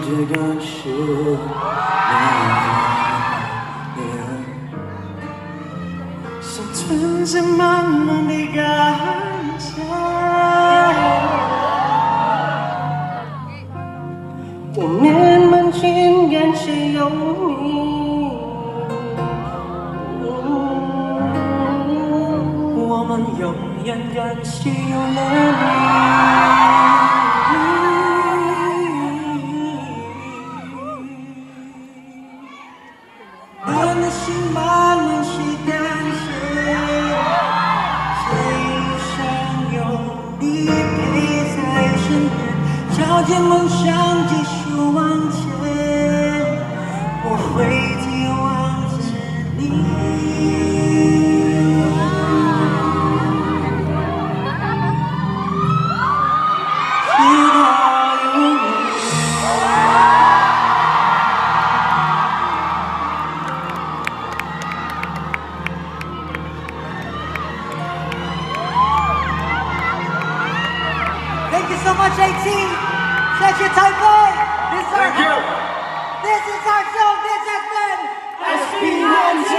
这个世界，生存着满满的感谢。我们满心感谢有你，我们永远感谢有了你。满的心满满是感谢，这一路上有你陪在身边，朝着梦想继续往前，我会紧握着你。Thank you so much, AT. 谢谢台北。This is our show. This has been SLMT.